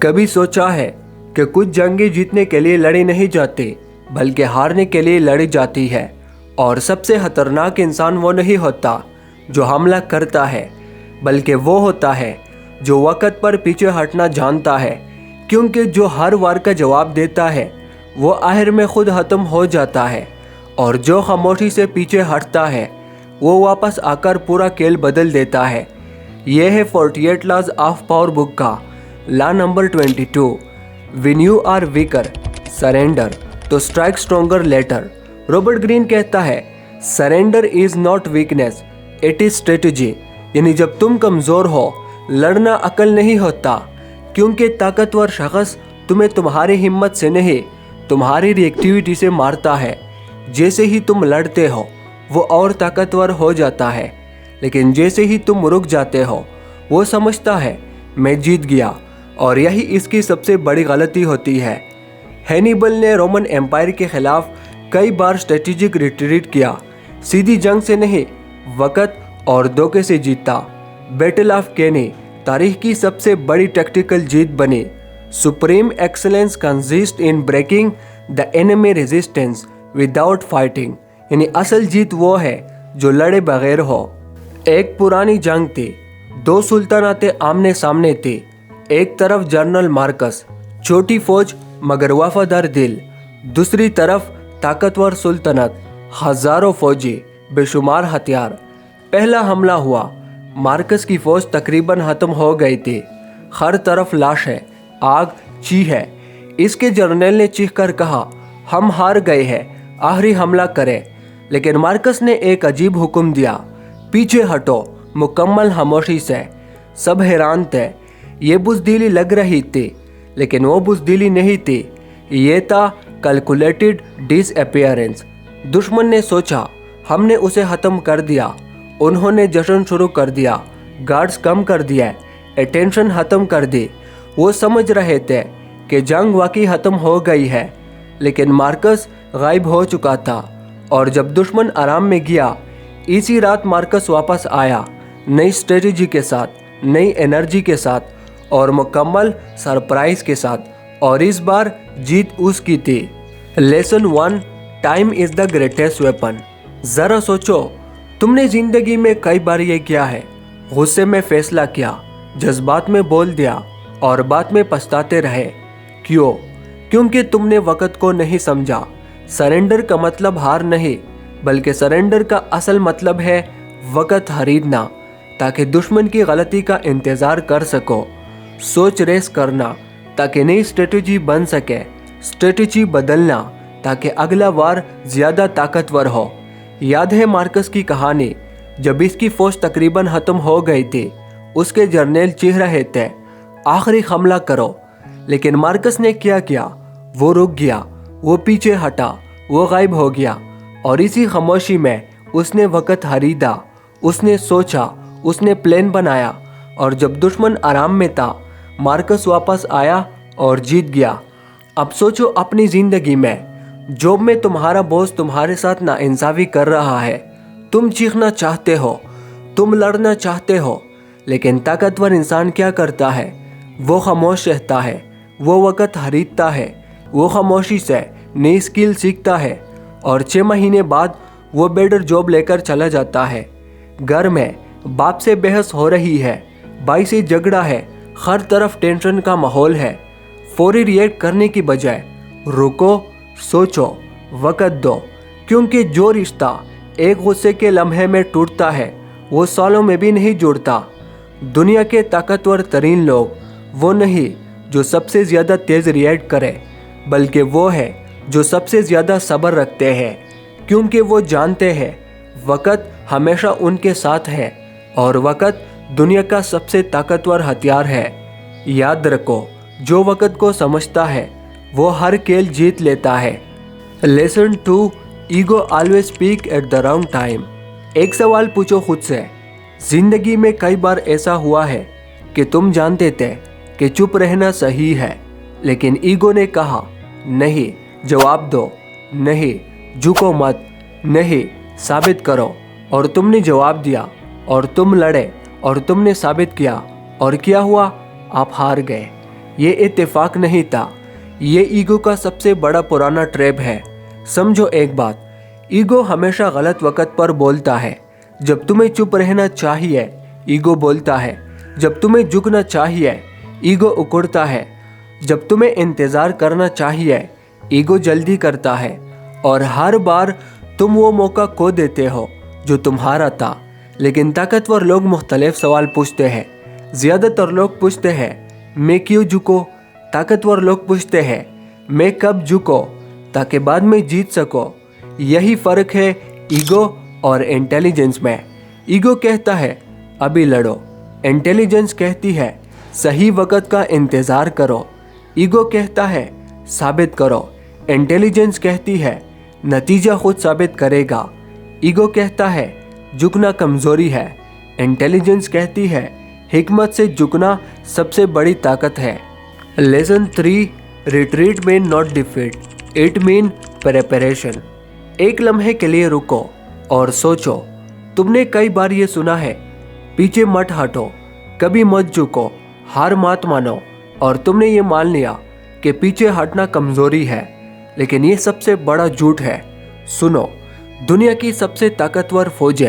कभी सोचा है कि कुछ जंगें जीतने के लिए लड़ी नहीं जाती बल्कि हारने के लिए लड़ी जाती है। और सबसे खतरनाक इंसान वो नहीं होता जो हमला करता है, बल्कि वो होता है जो वक़्त पर पीछे हटना जानता है। क्योंकि जो हर वार का जवाब देता है वो आखिर में खुद ख़त्म हो जाता है, और जो खामोशी से पीछे हटता है वो वापस आकर पूरा खेल बदल देता है। यह है 48 लॉज ऑफ पावर बुक का law number 22। When you are weaker surrender to strike stronger later. Robert Greene कहता है surrender is not weakness, it is strategy. यानी जब तुम कमज़ोर हो, लड़ना अकल नहीं होता, क्योंकि ताकतवर शख्स तुम्हें तुम्हारी हिम्मत से नहीं, तुम्हारी रिएक्टिविटी से मारता है। जैसे ही तुम लड़ते हो वो और ताकतवर हो जाता है, लेकिन जैसे ही तुम रुक जाते हो वो समझता है मैं जीत गया। और यही इसकी सबसे बड़ी गलती होती है। हैनिबल ने रोमन एम्पायर के खिलाफ कई बार स्ट्रेटेजिक रिट्रीट किया, सीधी जंग से नहीं, वक़्त और धोखे से जीता। बैटल ऑफ केनी तारीख की सबसे बड़ी टैक्टिकल जीत बनी। Supreme excellence consist in breaking the enemy resistance without fighting. यानी असल जीत वो है जो लड़े बगैर हो। एक पुरानी जंग थी, दो सुल्तानातें आमने सामने थी। एक तरफ जनरल मार्कस, छोटी फौज मगर वफादार दिल। दूसरी तरफ ताकतवर सुल्तनत, हजारों फौजी, बेशुमार हथियार। पहला हमला हुआ, मार्कस की फौज तकरीबन खत्म हो गई थी। हर तरफ लाश है, आग, चीख है। इसके जर्नल ने चीख कर कहा हम हार गए हैं, आखिरी हमला करें। लेकिन मार्कस ने एक अजीब हुक्म दिया, पीछे हटो। मुकम्मल खामोशी से। सब हैरान थे। ये बुज़दिली लग रही थी, लेकिन वो बुज़दिली नहीं थी, ये था कैलकुलेटेड डिसअपीयरेंस। दुश्मन ने सोचा हमने उसे ख़त्म कर दिया। उन्होंने जश्न शुरू कर दिया, गार्ड्स कम कर दिया, अटेंशन ख़त्म कर दी। वो समझ रहे थे कि जंग वाकई ख़त्म हो गई है, लेकिन मार्कस गायब हो चुका था। और जब दुश्मन आराम में गया, इसी रात मार्कस वापस आया, नई स्ट्रेटजी के साथ, नई एनर्जी के साथ और मुकम्मल सरप्राइज के साथ। और इस बार जीत उसकी थी। Lesson 1, time is the greatest weapon. ज़रा सोचो, तुमने ज़िंदगी में कई बार ये किया है, गुस्से में फैसला किया, जज्बात में बोल दिया और बाद में पछताते रहे। क्यों? क्योंकि तुमने वक़्त को नहीं समझा। सरेंडर का मतलब हार नहीं, बल्कि सरेंडर का असल मतलब है वक़्त खरीदना, ताकि दुश्मन की गलती का इंतज़ार कर सको। सोच रेस करना ताकि नई स्ट्रेटजी बन सके, स्ट्रेटजी बदलना ताकि अगला वार ज़्यादा ताकतवर हो। याद है मार्कस की कहानी, जब इसकी फ़ौज तकरीबन ख़त्म हो गई थी, उसके जर्नल चीख रहे थे आखिरी हमला करो। लेकिन मार्कस ने क्या किया? वो रुक गया, वो पीछे हटा, वो गायब हो गया। और इसी खामोशी में उसने वक़्त खरीदा। उसने सोचा, उसने प्लान बनाया, और जब दुश्मन आराम में था, मार्कस वापस आया और जीत गया। अब सोचो अपनी ज़िंदगी में, जॉब में तुम्हारा बॉस तुम्हारे साथ नाइंसाफ़ी कर रहा है। तुम चीखना चाहते हो, तुम लड़ना चाहते हो, लेकिन ताकतवर इंसान क्या करता है? वो खामोश रहता है, वो वक़्त खरीदता है, वो खामोशी से नई स्किल सीखता है, और 6 महीने बाद वो बेटर जॉब लेकर चला जाता है। घर में बाप से बहस हो रही है, भाई से झगड़ा है, हर तरफ टेंशन का माहौल है। फौरी रिएक्ट करने की बजाय रुको, सोचो, वक़्त दो। क्योंकि जो रिश्ता एक गुस्से के लम्हे में टूटता है वो सालों में भी नहीं जुड़ता। दुनिया के ताकतवर तरीन लोग वो नहीं जो सबसे ज़्यादा तेज़ रिएक्ट करे, बल्कि वो है जो सबसे ज़्यादा सब्र रखते हैं, क्योंकि वो जानते हैं वक़्त हमेशा उनके साथ है, और वक़्त दुनिया का सबसे ताकतवर हथियार है। याद रखो, जो वक़्त को समझता है वो हर खेल जीत लेता है। Lesson 2, ego always speak at the wrong time. एक सवाल पूछो खुद से, ज़िंदगी में कई बार ऐसा हुआ है कि तुम जानते थे कि चुप रहना सही है, लेकिन ईगो ने कहा नहीं, जवाब दो, नहीं, झुको मत, नहीं, साबित करो। और तुमने जवाब दिया, और तुम लड़े, और तुमने साबित किया, और क्या हुआ? आप हार गए। ये इत्तेफाक नहीं था। ये ईगो का सबसे बड़ा पुराना ट्रैप है। समझो एक बात, ईगो हमेशा गलत वक्त पर बोलता है। जब तुम्हें चुप रहना चाहिए, ईगो बोलता है। जब तुम्हें झुकना चाहिए, ईगो उकड़ता है। जब तुम्हें इंतज़ार करना चाहिए, ईगो जल्दी करता है। और हर बार तुम वो मौका खो देते हो जो तुम्हारा था। लेकिन ताकतवर लोग मुख्तलिफ सवाल पूछते हैं। ज़्यादातर लोग पूछते हैं मैं क्यों झुको। ताकतवर लोग पूछते हैं मैं कब झुको ताकि बाद में जीत सको। यही फ़र्क है ईगो और इंटेलिजेंस में। ईगो कहता है अभी लड़ो, इंटेलिजेंस कहती है सही वक्त का इंतज़ार करो। ईगो कहता है साबित करो, इंटेलिजेंस कहती है नतीजा खुद साबित करेगा। ईगो कहता है झुकना कमज़ोरी है, इंटेलिजेंस कहती है हिकमत से झुकना सबसे बड़ी ताकत है। Lesson 3, retreat mean not defeat, it mean preparation. एक लम्हे के लिए रुको और सोचो। तुमने कई बार ये सुना है पीछे मत हटो, कभी मत झुको, हार मत मानो। और तुमने ये मान लिया कि पीछे हटना कमज़ोरी है। लेकिन ये सबसे बड़ा झूठ है। सुनो, दुनिया की सबसे ताकतवर फौज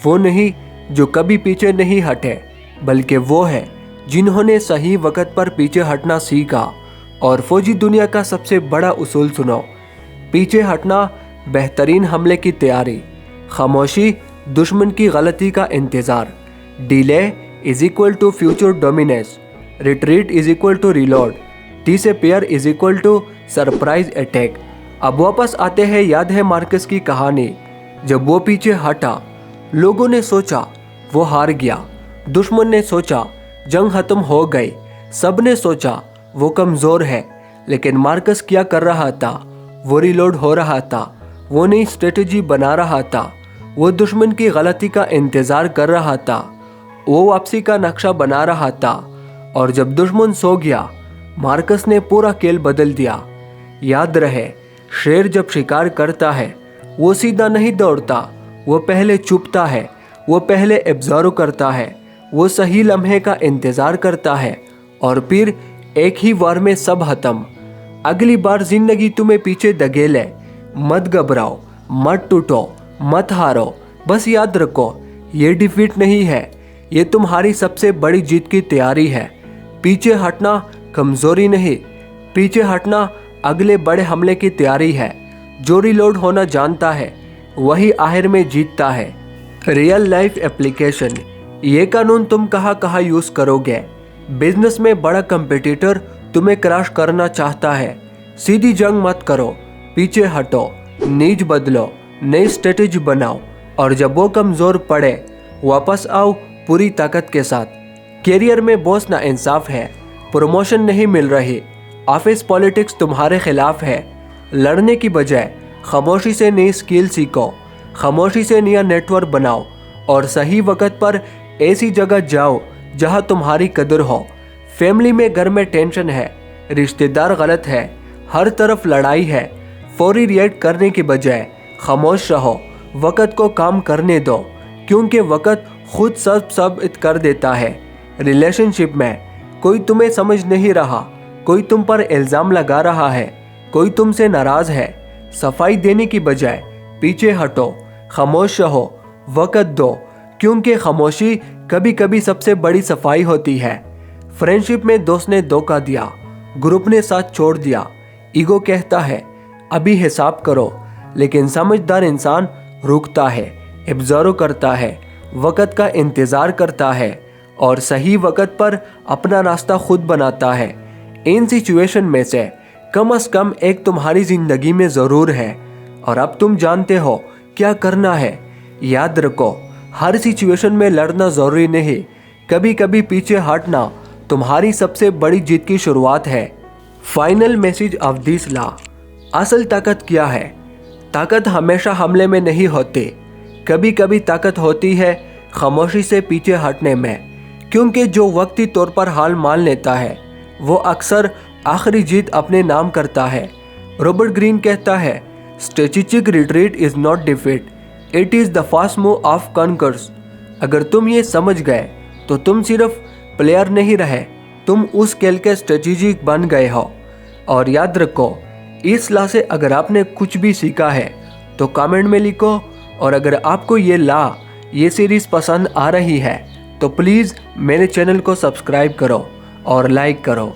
वो नहीं जो कभी पीछे नहीं हटे, बल्कि वो है जिन्होंने सही वक्त पर पीछे हटना सीखा। और फौजी दुनिया का सबसे बड़ा उसूल सुनो, पीछे हटना बेहतरीन हमले की तैयारी, खामोशी दुश्मन की गलती का इंतज़ार, delay is equal to future dominance, retreat is equal to reload, disappear is equal to surprise attack. अब वापस आते हैं, याद है मार्कस की कहानी। जब वो पीछे हटा, लोगों ने सोचा वो हार गया, दुश्मन ने सोचा जंग खत्म हो गई, सब ने सोचा वो कमज़ोर है। लेकिन मार्कस क्या कर रहा था? वो रिलोड हो रहा था, वो नई स्ट्रेटजी बना रहा था, वो दुश्मन की गलती का इंतज़ार कर रहा था, वो वापसी का नक्शा बना रहा था। और जब दुश्मन सो गया, मार्कस ने पूरा खेल बदल दिया। याद रहे, शेर जब शिकार करता है वो सीधा नहीं दौड़ता, वो पहले चुपता है, वो पहले ऑब्जर्व करता है, वो सही लम्हे का इंतज़ार करता है और फिर एक ही वार में सब खत्म। अगली बार जिंदगी तुम्हें पीछे धकेले, मत घबराओ, मत टूटो, मत हारो। बस याद रखो ये डिफीट नहीं है, ये तुम्हारी सबसे बड़ी जीत की तैयारी है। पीछे हटना कमज़ोरी नहीं, पीछे हटना अगले बड़े हमले की तैयारी है। जो रिलोड होना जानता है वही आखिर में जीतता है। रियल लाइफ एप्लीकेशन, ये कानून तुम कहाँ यूज़ करोगे? बिजनेस में बड़ा कंपटीटर तुम्हें क्रैश करना चाहता है, सीधी जंग मत करो, पीछे हटो, नीज बदलो, नई स्ट्रेटेजी बनाओ और जब वो कमज़ोर पड़े वापस आओ पूरी ताकत के साथ। कैरियर में बॉस ना इंसाफ है, प्रमोशन नहीं मिल रही, ऑफिस पॉलिटिक्स तुम्हारे खिलाफ है। लड़ने की बजाय खामोशी से नई स्किल सीखो, खामोशी से नया नेटवर्क बनाओ और सही वक्त पर ऐसी जगह जाओ जहां तुम्हारी कदर हो। फैमिली में घर में टेंशन है, रिश्तेदार गलत है, हर तरफ लड़ाई है, फौरी रिएक्ट करने की बजाय खामोश रहो, वक्त को काम करने दो, क्योंकि वक्त खुद सब कर देता है। रिलेशनशिप में कोई तुम्हें समझ नहीं रहा, कोई तुम पर इल्ज़ाम लगा रहा है, कोई तुमसे नाराज़ है, सफाई देने की बजाय पीछे हटो, खामोश रहो, वक्त दो, क्योंकि खामोशी कभी कभी सबसे बड़ी सफाई होती है। फ्रेंडशिप में दोस्त ने धोखा दिया, ग्रुप ने साथ छोड़ दिया, ईगो कहता है अभी हिसाब करो, लेकिन समझदार इंसान रुकता है, ऑब्जर्व करता है, वक्त का इंतज़ार करता है और सही वक्त पर अपना रास्ता खुद बनाता है। इन सिचुएशन में से कम एक तुम्हारी ज़िंदगी में ज़रूर है और अब तुम जानते हो क्या करना है। याद रखो, हर सिचुएशन में लड़ना ज़रूरी नहीं, कभी कभी पीछे हटना तुम्हारी सबसे बड़ी जीत की शुरुआत है। Final message of this law, असल ताकत क्या है? ताकत हमेशा हमले में नहीं होती, कभी कभी ताकत होती है खामोशी से पीछे हटने में, क्योंकि जो वक्ती तौर पर हाल मान लेता है वो अक्सर आखिरी जीत अपने नाम करता है। रॉबर्ट ग्रीन कहता है strategic retreat is not defeat, it is the fast move of conquers. अगर तुम ये समझ गए तो तुम सिर्फ प्लेयर नहीं रहे, तुम उस खेल के स्ट्रेटेजिक बन गए हो। और याद रखो, इस ला से अगर आपने कुछ भी सीखा है तो कमेंट में लिखो। और अगर आपको ये सीरीज़ पसंद आ रही है तो प्लीज़ मेरे चैनल को सब्सक्राइब करो और लाइक करो।